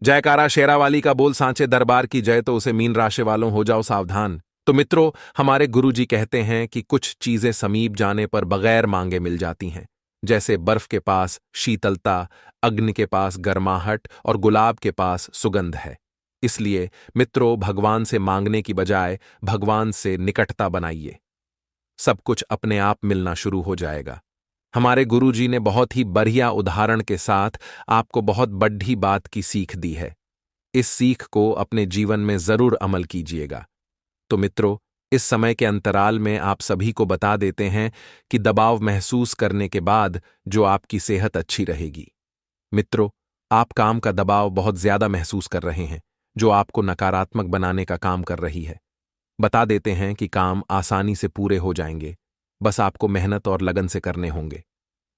जयकारा शेरावाली का बोल सांचे दरबार की जय। तो उसे मीन राशि वालों हो जाओ सावधान। तो मित्रों, हमारे गुरुजी कहते हैं कि कुछ चीजें समीप जाने पर बगैर मांगे मिल जाती हैं। जैसे बर्फ के पास शीतलता, अग्नि के पास गर्माहट और गुलाब के पास सुगंध है। इसलिए मित्रों, भगवान से मांगने की बजाय भगवान से निकटता बनाइए। सब कुछ अपने आप मिलना शुरू हो जाएगा। हमारे गुरुजी ने बहुत ही बढ़िया उदाहरण के साथ आपको बहुत बड़ी बात की सीख दी है। इस सीख को अपने जीवन में जरूर अमल कीजिएगा। तो मित्रों, इस समय के अंतराल में आप सभी को बता देते हैं कि दबाव महसूस करने के बाद जो आपकी सेहत अच्छी रहेगी। मित्रों, आप काम का दबाव बहुत ज्यादा महसूस कर रहे हैं, जो आपको नकारात्मक बनाने का काम कर रही है। बता देते हैं कि काम आसानी से पूरे हो जाएंगे, बस आपको मेहनत और लगन से करने होंगे।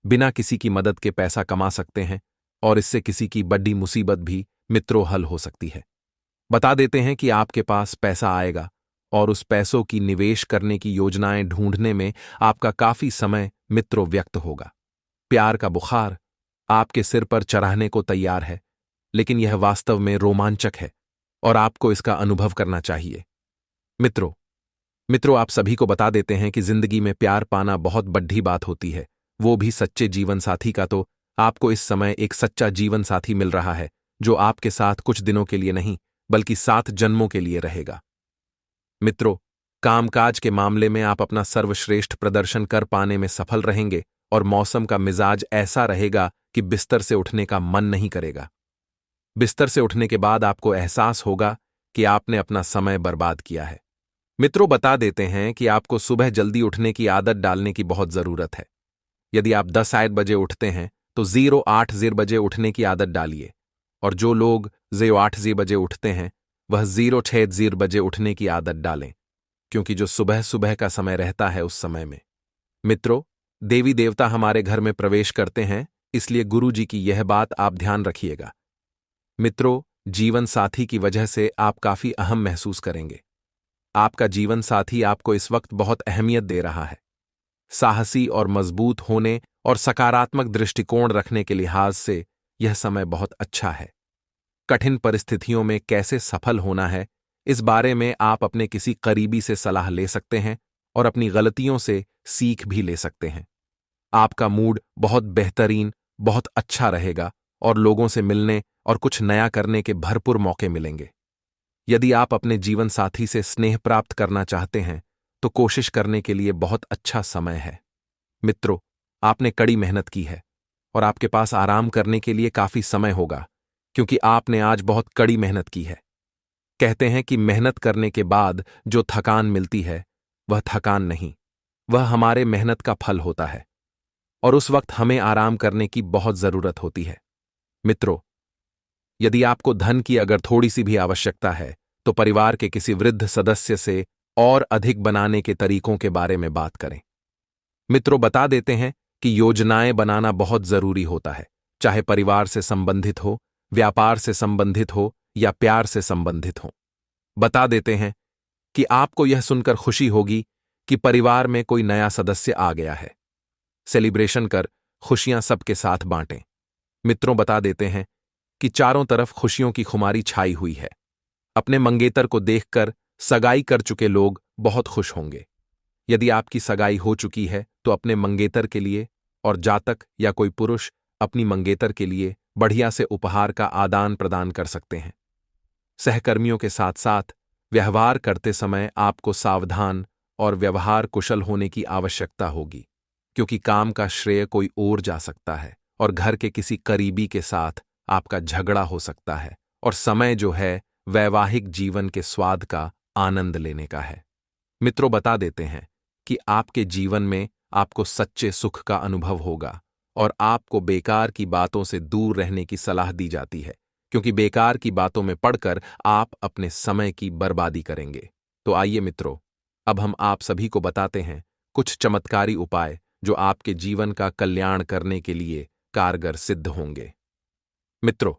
बिना किसी की मदद के पैसा कमा सकते हैं और इससे किसी की बड़ी मुसीबत भी मित्रों हल हो सकती है। बता देते हैं कि आपके पास पैसा आएगा और उस पैसों की निवेश करने की योजनाएं ढूंढने में आपका काफी समय मित्रों व्यक्त होगा। प्यार का बुखार आपके सिर पर चढ़ाने को तैयार है, लेकिन यह वास्तव में रोमांचक है और आपको इसका अनुभव करना चाहिए। मित्रों मित्रों आप सभी को बता देते हैं कि जिंदगी में प्यार पाना बहुत बड़ी बात होती है, वो भी सच्चे जीवन साथी का। तो आपको इस समय एक सच्चा जीवन साथी मिल रहा है, जो आपके साथ कुछ दिनों के लिए नहीं बल्कि 7 जन्मों के लिए रहेगा। मित्रों, कामकाज के मामले में आप अपना सर्वश्रेष्ठ प्रदर्शन कर पाने में सफल रहेंगे और मौसम का मिजाज ऐसा रहेगा कि बिस्तर से उठने का मन नहीं करेगा। बिस्तर से उठने के बाद आपको एहसास होगा कि आपने अपना समय बर्बाद किया है। मित्रों, बता देते हैं कि आपको सुबह जल्दी उठने की आदत डालने की बहुत जरूरत है। यदि आप 10 बजे उठते हैं तो 08 बजे उठने की आदत डालिए, और जो लोग 08 बजे उठते हैं वह 06 बजे उठने की आदत डालें, क्योंकि जो सुबह सुबह का समय रहता है उस समय में मित्रों देवी देवता हमारे घर में प्रवेश करते हैं, इसलिए गुरु जी की यह बात आप ध्यान रखिएगा। मित्रों, जीवन साथी की वजह से आप काफी अहम महसूस करेंगे। आपका जीवन साथी आपको इस वक्त बहुत अहमियत दे रहा है। साहसी और मजबूत होने और सकारात्मक दृष्टिकोण रखने के लिहाज से यह समय बहुत अच्छा है। कठिन परिस्थितियों में कैसे सफल होना है, इस बारे में आप अपने किसी करीबी से सलाह ले सकते हैं और अपनी गलतियों से सीख भी ले सकते हैं। आपका मूड बहुत बेहतरीन, बहुत अच्छा रहेगा और लोगों से मिलने और कुछ नया करने के भरपूर मौके मिलेंगे। यदि आप अपने जीवन साथी से स्नेह प्राप्त करना चाहते हैं तो कोशिश करने के लिए बहुत अच्छा समय है। मित्रों, आपने कड़ी मेहनत की है और आपके पास आराम करने के लिए काफी समय होगा, क्योंकि आपने आज बहुत कड़ी मेहनत की है। कहते हैं कि मेहनत करने के बाद जो थकान मिलती है वह थकान नहीं, वह हमारे मेहनत का फल होता है, और उस वक्त हमें आराम करने की बहुत जरूरत होती है। मित्रों, यदि आपको धन की अगर थोड़ी सी भी आवश्यकता है तो परिवार के किसी वृद्ध सदस्य से और अधिक बनाने के तरीकों के बारे में बात करें। मित्रों, बता देते हैं कि योजनाएं बनाना बहुत जरूरी होता है, चाहे परिवार से संबंधित हो, व्यापार से संबंधित हो या प्यार से संबंधित हो। बता देते हैं कि आपको यह सुनकर खुशी होगी कि परिवार में कोई नया सदस्य आ गया है। सेलिब्रेशन कर खुशियां सबके साथ बांटें। मित्रों, बता देते हैं कि चारों तरफ खुशियों की खुमारी छाई हुई है। अपने मंगेतर को देखकर सगाई कर चुके लोग बहुत खुश होंगे। यदि आपकी सगाई हो चुकी है तो अपने मंगेतर के लिए और जातक या कोई पुरुष अपनी मंगेतर के लिए बढ़िया से उपहार का आदान प्रदान कर सकते हैं। सहकर्मियों के साथ साथ व्यवहार करते समय आपको सावधान और व्यवहार कुशल होने की आवश्यकता होगी, क्योंकि काम का श्रेय कोई और जा सकता है और घर के किसी करीबी के साथ आपका झगड़ा हो सकता है, और समय जो है वैवाहिक जीवन के स्वाद का आनंद लेने का है। मित्रों, बता देते हैं कि आपके जीवन में आपको सच्चे सुख का अनुभव होगा और आपको बेकार की बातों से दूर रहने की सलाह दी जाती है, क्योंकि बेकार की बातों में पड़कर आप अपने समय की बर्बादी करेंगे। तो आइए मित्रों, अब हम आप सभी को बताते हैं कुछ चमत्कारी उपाय जो आपके जीवन का कल्याण करने के लिए कारगर सिद्ध होंगे। मित्रों,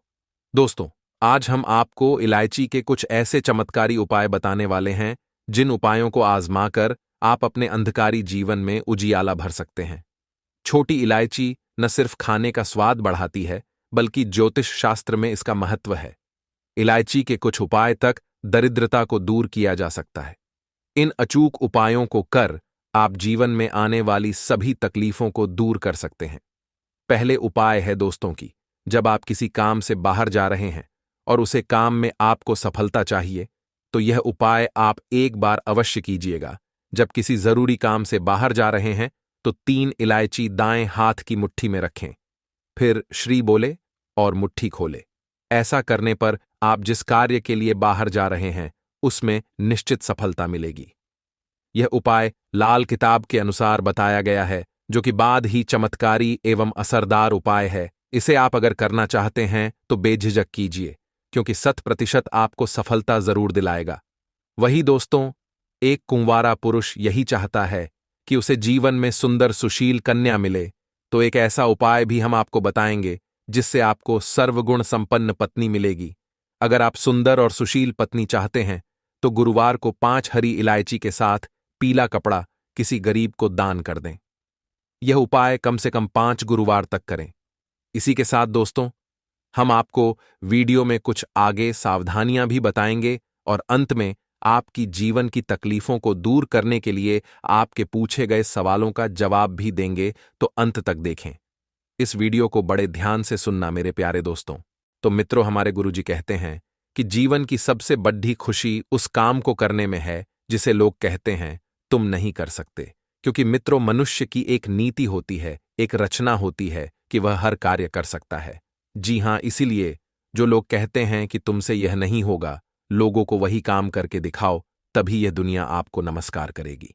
दोस्तों, आज हम आपको इलायची के कुछ ऐसे चमत्कारी उपाय बताने वाले हैं जिन उपायों को आजमाकर आप अपने अंधकारी जीवन में उजियाला भर सकते हैं। छोटी इलायची न सिर्फ खाने का स्वाद बढ़ाती है, बल्कि ज्योतिष शास्त्र में इसका महत्व है। इलायची के कुछ उपाय तक दरिद्रता को दूर किया जा सकता है। इन अचूक उपायों को कर आप जीवन में आने वाली सभी तकलीफों को दूर कर सकते हैं। पहले उपाय है दोस्तों की, जब आप किसी काम से बाहर जा रहे हैं और उसे काम में आपको सफलता चाहिए, तो यह उपाय आप एक बार अवश्य कीजिएगा। जब किसी जरूरी काम से बाहर जा रहे हैं तो 3 इलायची दाएं हाथ की मुट्ठी में रखें, फिर श्री बोले और मुट्ठी खोले। ऐसा करने पर आप जिस कार्य के लिए बाहर जा रहे हैं उसमें निश्चित सफलता मिलेगी। यह उपाय लाल किताब के अनुसार बताया गया है, जो कि बाद ही चमत्कारी एवं असरदार उपाय है। इसे आप अगर करना चाहते हैं तो बेझिझक कीजिए, क्योंकि 100% आपको सफलता जरूर दिलाएगा। वही दोस्तों, एक कुंवारा पुरुष यही चाहता है कि उसे जीवन में सुंदर सुशील कन्या मिले, तो एक ऐसा उपाय भी हम आपको बताएंगे जिससे आपको सर्वगुण संपन्न पत्नी मिलेगी। अगर आप सुंदर और सुशील पत्नी चाहते हैं तो गुरुवार को 5 हरी इलायची के साथ पीला कपड़ा किसी गरीब को दान कर दें। यह उपाय कम से कम 5 गुरुवार तक करें। इसी के साथ दोस्तों, हम आपको वीडियो में कुछ आगे सावधानियां भी बताएंगे और अंत में आपकी जीवन की तकलीफों को दूर करने के लिए आपके पूछे गए सवालों का जवाब भी देंगे, तो अंत तक देखें। इस वीडियो को बड़े ध्यान से सुनना मेरे प्यारे दोस्तों। तो मित्रों, हमारे गुरुजी कहते हैं कि जीवन की सबसे बड़ी खुशी उस काम को करने में है जिसे लोग कहते हैं तुम नहीं कर सकते, क्योंकि मित्रों, मनुष्य की एक नीति होती है, एक रचना होती है कि वह हर कार्य कर सकता है। जी हां, इसीलिए जो लोग कहते हैं कि तुमसे यह नहीं होगा, लोगों को वही काम करके दिखाओ, तभी यह दुनिया आपको नमस्कार करेगी।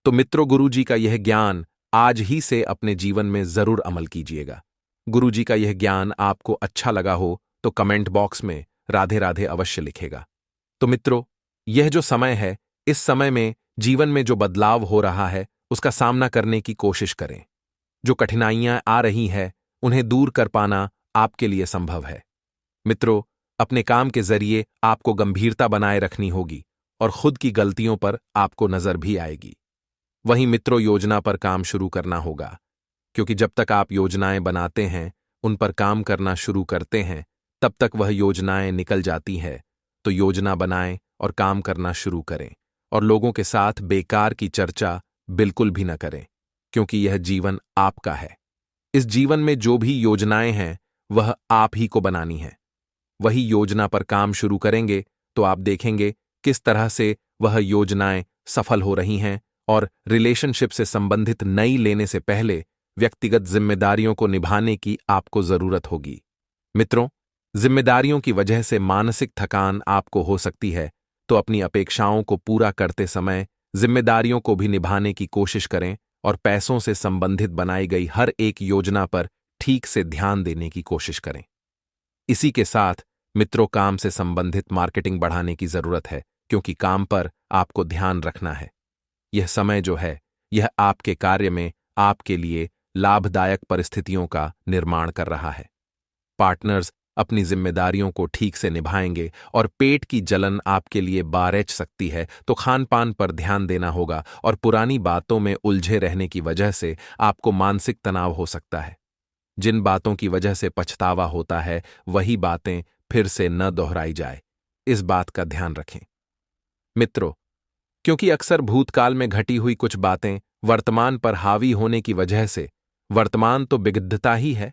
तो मित्रों, गुरुजी का यह ज्ञान आज ही से अपने जीवन में जरूर अमल कीजिएगा। गुरुजी का यह ज्ञान आपको अच्छा लगा हो तो कमेंट बॉक्स में राधे राधे अवश्य लिखेगा। तो मित्रों, यह जो समय है, इस समय में जीवन में जो बदलाव हो रहा है उसका सामना करने की कोशिश करें। जो कठिनाइयां आ रही हैं उन्हें दूर कर पाना आपके लिए संभव है। मित्रों, अपने काम के जरिए आपको गंभीरता बनाए रखनी होगी और खुद की गलतियों पर आपको नजर भी आएगी। वहीं मित्रों, योजना पर काम शुरू करना होगा, क्योंकि जब तक आप योजनाएं बनाते हैं, उन पर काम करना शुरू करते हैं, तब तक वह योजनाएं निकल जाती है। तो योजना बनाएं और काम करना शुरू करें, और लोगों के साथ बेकार की चर्चा बिल्कुल भी न करें, क्योंकि यह जीवन आपका है। इस जीवन में जो भी योजनाएं हैं वह आप ही को बनानी है। वही योजना पर काम शुरू करेंगे तो आप देखेंगे किस तरह से वह योजनाएं सफल हो रही हैं। और रिलेशनशिप से संबंधित नई लेने से पहले व्यक्तिगत जिम्मेदारियों को निभाने की आपको जरूरत होगी। मित्रों, जिम्मेदारियों की वजह से मानसिक थकान आपको हो सकती है, तो अपनी अपेक्षाओं को पूरा करते समय जिम्मेदारियों को भी निभाने की कोशिश करें और पैसों से संबंधित बनाई गई हर एक योजना पर ठीक से ध्यान देने की कोशिश करें। इसी के साथ मित्रों, काम से संबंधित मार्केटिंग बढ़ाने की जरूरत है, क्योंकि काम पर आपको ध्यान रखना है। यह समय जो है, यह आपके कार्य में आपके लिए लाभदायक परिस्थितियों का निर्माण कर रहा है। पार्टनर्स अपनी जिम्मेदारियों को ठीक से निभाएंगे और पेट की जलन आपके लिए बारेच सकती है, तो खान पान पर ध्यान देना होगा और पुरानी बातों में उलझे रहने की वजह से आपको मानसिक तनाव हो सकता है। जिन बातों की वजह से पछतावा होता है, वही बातें फिर से न दोहराई जाए, इस बात का ध्यान रखें। मित्रों, क्योंकि अक्सर भूतकाल में घटी हुई कुछ बातें वर्तमान पर हावी होने की वजह से वर्तमान तो बिगड़ता ही है,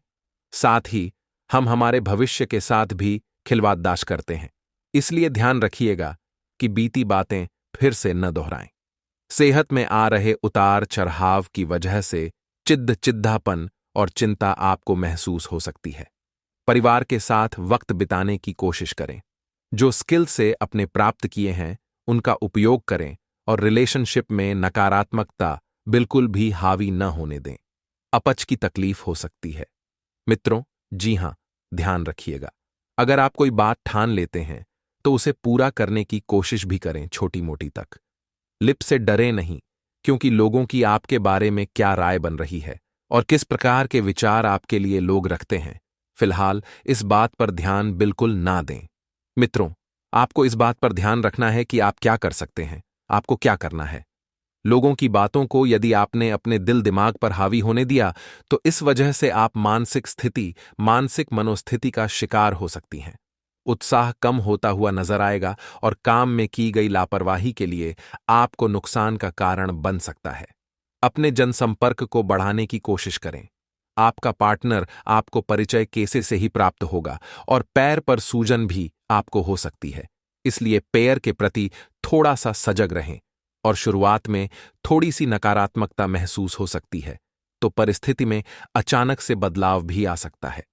साथ ही हम हमारे भविष्य के साथ भी खिलवाड़दाश करते हैं। इसलिए ध्यान रखिएगा कि बीती बातें फिर से न दोहराएं। सेहत में आ रहे उतार चढ़ाव की वजह से चिद्धापन और चिंता आपको महसूस हो सकती है। परिवार के साथ वक्त बिताने की कोशिश करें। जो स्किल से अपने प्राप्त किए हैं उनका उपयोग करें और रिलेशनशिप में नकारात्मकता बिल्कुल भी हावी न होने दें। अपच की तकलीफ हो सकती है। मित्रों, जी हां, ध्यान रखिएगा, अगर आप कोई बात ठान लेते हैं तो उसे पूरा करने की कोशिश भी करें, छोटी मोटी तक। लिप से डरे नहीं, क्योंकि लोगों की आपके बारे में क्या राय बन रही है और किस प्रकार के विचार आपके लिए लोग रखते हैं, फिलहाल इस बात पर ध्यान बिल्कुल ना दें। मित्रों, आपको इस बात पर ध्यान रखना है कि आप क्या कर सकते हैं, आपको क्या करना है। लोगों की बातों को यदि आपने अपने दिल दिमाग पर हावी होने दिया तो इस वजह से आप मानसिक मनोस्थिति का शिकार हो सकती हैं। उत्साह कम होता हुआ नजर आएगा और काम में की गई लापरवाही के लिए आपको नुकसान का कारण बन सकता है। अपने जनसंपर्क को बढ़ाने की कोशिश करें। आपका पार्टनर आपको परिचय कैसे से ही प्राप्त होगा और पैर पर सूजन भी आपको हो सकती है, इसलिए पैर के प्रति थोड़ा सा सजग रहें। और शुरुआत में थोड़ी सी नकारात्मकता महसूस हो सकती है, तो परिस्थिति में अचानक से बदलाव भी आ सकता है।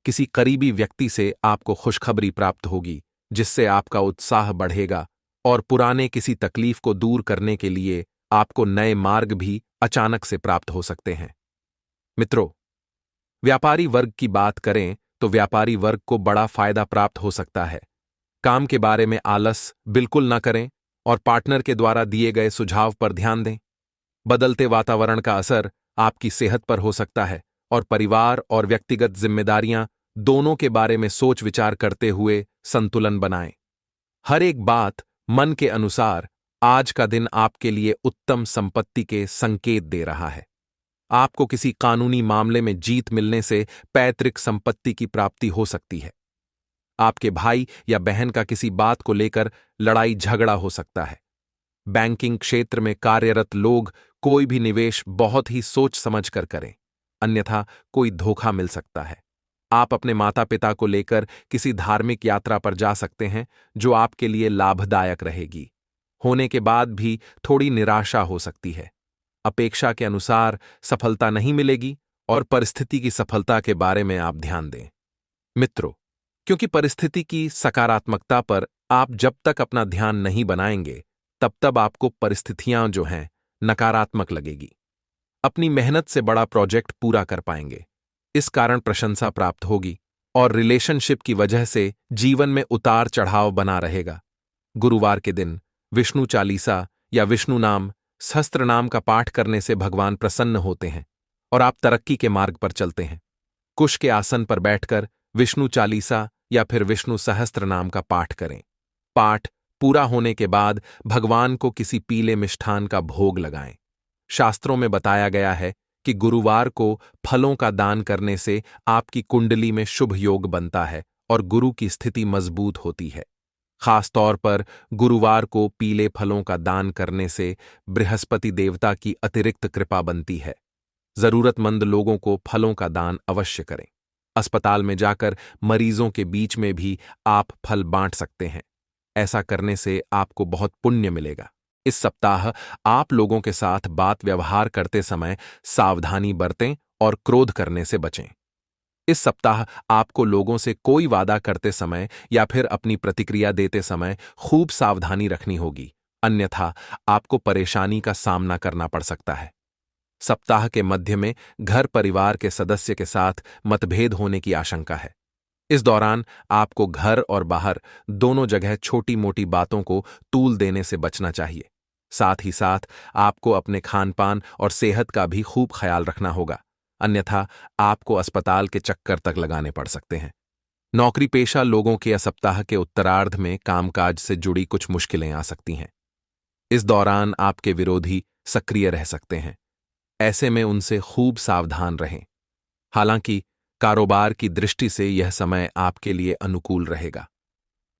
किसी करीबी व्यक्ति से आपको खुशखबरी प्राप्त होगी, जिससे आपका उत्साह बढ़ेगा और पुराने किसी तकलीफ को दूर करने के लिए आपको नए मार्ग भी अचानक से प्राप्त हो सकते हैं। मित्रों, व्यापारी वर्ग की बात करें तो व्यापारी वर्ग को बड़ा फायदा प्राप्त हो सकता है। काम के बारे में आलस बिल्कुल न करें और पार्टनर के द्वारा दिए गए सुझाव पर ध्यान दें। बदलते वातावरण का असर आपकी सेहत पर हो सकता है और परिवार और व्यक्तिगत जिम्मेदारियां दोनों के बारे में सोच विचार करते हुए संतुलन बनाएं। हर एक बात मन के अनुसार आज का दिन आपके लिए उत्तम संपत्ति के संकेत दे रहा है। आपको किसी कानूनी मामले में जीत मिलने से पैतृक संपत्ति की प्राप्ति हो सकती है। आपके भाई या बहन का किसी बात को लेकर लड़ाई झगड़ा हो सकता है। बैंकिंग क्षेत्र में कार्यरत लोग कोई भी निवेश बहुत ही सोच समझ कर करें, अन्यथा कोई धोखा मिल सकता है। आप अपने माता पिता को लेकर किसी धार्मिक यात्रा पर जा सकते हैं, जो आपके लिए लाभदायक रहेगी। होने के बाद भी थोड़ी निराशा हो सकती है। अपेक्षा के अनुसार सफलता नहीं मिलेगी और परिस्थिति की सफलता के बारे में आप ध्यान दें। मित्रों, क्योंकि परिस्थिति की सकारात्मकता पर आप जब तक अपना ध्यान नहीं बनाएंगे, तब आपको परिस्थितियां जो हैं नकारात्मक लगेगी। अपनी मेहनत से बड़ा प्रोजेक्ट पूरा कर पाएंगे, इस कारण प्रशंसा प्राप्त होगी और रिलेशनशिप की वजह से जीवन में उतार चढ़ाव बना रहेगा। गुरुवार के दिन विष्णु चालीसा या विष्णु नाम सहस्त्र नाम का पाठ करने से भगवान प्रसन्न होते हैं और आप तरक्की के मार्ग पर चलते हैं। कुश के आसन पर बैठकर विष्णु चालीसा या फिर विष्णु सहस्त्र नाम का पाठ करें। पाठ पूरा होने के बाद भगवान को किसी पीले मिष्ठान का भोग लगाएं। शास्त्रों में बताया गया है कि गुरुवार को फलों का दान करने से आपकी कुंडली में शुभ योग बनता है और गुरु की स्थिति मजबूत होती है। खास तौर पर गुरुवार को पीले फलों का दान करने से बृहस्पति देवता की अतिरिक्त कृपा बनती है। जरूरतमंद लोगों को फलों का दान अवश्य करें। अस्पताल में जाकर मरीजों के बीच में भी आप फल बांट सकते हैं। ऐसा करने से आपको बहुत पुण्य मिलेगा। इस सप्ताह आप लोगों के साथ बात व्यवहार करते समय सावधानी बरतें और क्रोध करने से बचें। इस सप्ताह आपको लोगों से कोई वादा करते समय या फिर अपनी प्रतिक्रिया देते समय खूब सावधानी रखनी होगी, अन्यथा आपको परेशानी का सामना करना पड़ सकता है। सप्ताह के मध्य में घर परिवार के सदस्य के साथ मतभेद होने की आशंका है। इस दौरान आपको घर और बाहर दोनों जगह छोटी मोटी बातों को तूल देने से बचना चाहिए। साथ ही साथ आपको अपने खानपान और सेहत का भी खूब ख्याल रखना होगा, अन्यथा आपको अस्पताल के चक्कर तक लगाने पड़ सकते हैं। नौकरी पेशा लोगों के सप्ताह के उत्तरार्ध में कामकाज से जुड़ी कुछ मुश्किलें आ सकती हैं। इस दौरान आपके विरोधी सक्रिय रह सकते हैं, ऐसे में उनसे खूब सावधान रहें। हालांकि कारोबार की दृष्टि से यह समय आपके लिए अनुकूल रहेगा।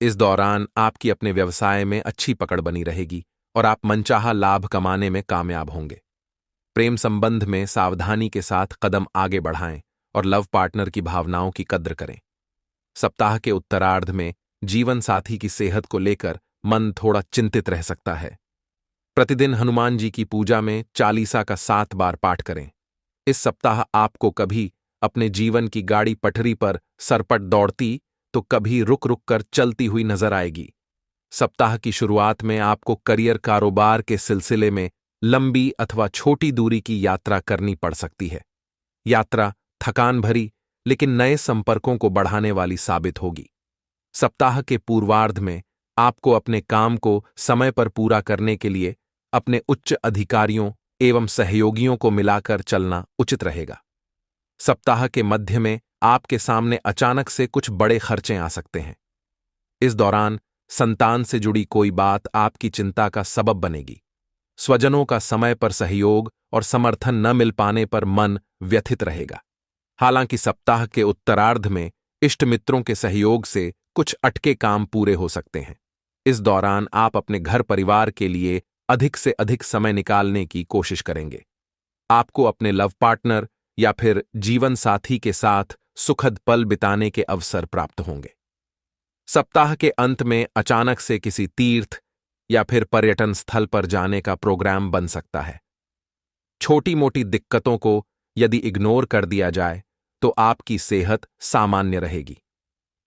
इस दौरान आपकी अपने व्यवसाय में अच्छी पकड़ बनी रहेगी और आप मनचाहा लाभ कमाने में कामयाब होंगे। प्रेम संबंध में सावधानी के साथ कदम आगे बढ़ाएं और लव पार्टनर की भावनाओं की कद्र करें। सप्ताह के उत्तरार्ध में जीवन साथी की सेहत को लेकर मन थोड़ा चिंतित रह सकता है। प्रतिदिन हनुमान जी की पूजा में चालीसा का 7 बार पाठ करें। इस सप्ताह आपको कभी अपने जीवन की गाड़ी पटरी पर सरपट दौड़ती तो कभी रुक रुक कर चलती हुई नजर आएगी। सप्ताह की शुरुआत में आपको करियर कारोबार के सिलसिले में लंबी अथवा छोटी दूरी की यात्रा करनी पड़ सकती है। यात्रा थकान भरी लेकिन नए संपर्कों को बढ़ाने वाली साबित होगी। सप्ताह के पूर्वार्ध में आपको अपने काम को समय पर पूरा करने के लिए अपने उच्च अधिकारियों एवं सहयोगियों को मिलाकर चलना उचित रहेगा। सप्ताह के मध्य में आपके सामने अचानक से कुछ बड़े खर्चे आ सकते हैं। इस दौरान संतान से जुड़ी कोई बात आपकी चिंता का सबब बनेगी। स्वजनों का समय पर सहयोग और समर्थन न मिल पाने पर मन व्यथित रहेगा। हालांकि सप्ताह के उत्तरार्ध में इष्ट मित्रों के सहयोग से कुछ अटके काम पूरे हो सकते हैं। इस दौरान आप अपने घर परिवार के लिए अधिक से अधिक समय निकालने की कोशिश करेंगे। आपको अपने लव पार्टनर या फिर जीवन साथी के साथ सुखद पल बिताने के अवसर प्राप्त होंगे। सप्ताह के अंत में अचानक से किसी तीर्थ या फिर पर्यटन स्थल पर जाने का प्रोग्राम बन सकता है। छोटी मोटी दिक्कतों को यदि इग्नोर कर दिया जाए तो आपकी सेहत सामान्य रहेगी।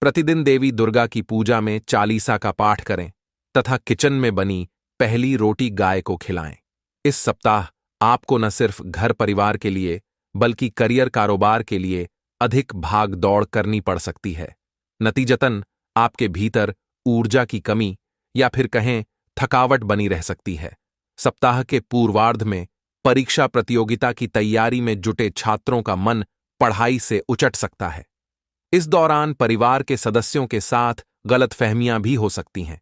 प्रतिदिन देवी दुर्गा की पूजा में चालीसा का पाठ करें तथा किचन में बनी पहली रोटी गाय को खिलाएं। इस सप्ताह आपको न सिर्फ घर परिवार के लिए बल्कि करियर कारोबार के लिए अधिक भाग दौड़ करनी पड़ सकती है। नतीजतन आपके भीतर ऊर्जा की कमी या फिर कहें थकावट बनी रह सकती है। सप्ताह के पूर्वार्ध में परीक्षा प्रतियोगिता की तैयारी में जुटे छात्रों का मन पढ़ाई से उचट सकता है। इस दौरान परिवार के सदस्यों के साथ गलतफहमियां भी हो सकती हैं,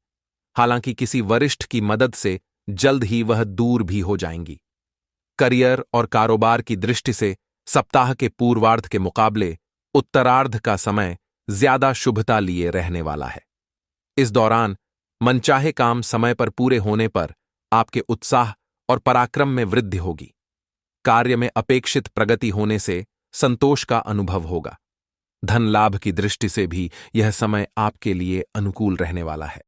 हालांकि किसी वरिष्ठ की मदद से जल्द ही वह दूर भी हो जाएंगी। करियर और कारोबार की दृष्टि से सप्ताह के पूर्वार्ध के मुकाबले उत्तरार्ध का समय ज्यादा शुभता लिए रहने वाला है। इस दौरान मनचाहे काम समय पर पूरे होने पर आपके उत्साह और पराक्रम में वृद्धि होगी। कार्य में अपेक्षित प्रगति होने से संतोष का अनुभव होगा। धन लाभ की दृष्टि से भी यह समय आपके लिए अनुकूल रहने वाला है।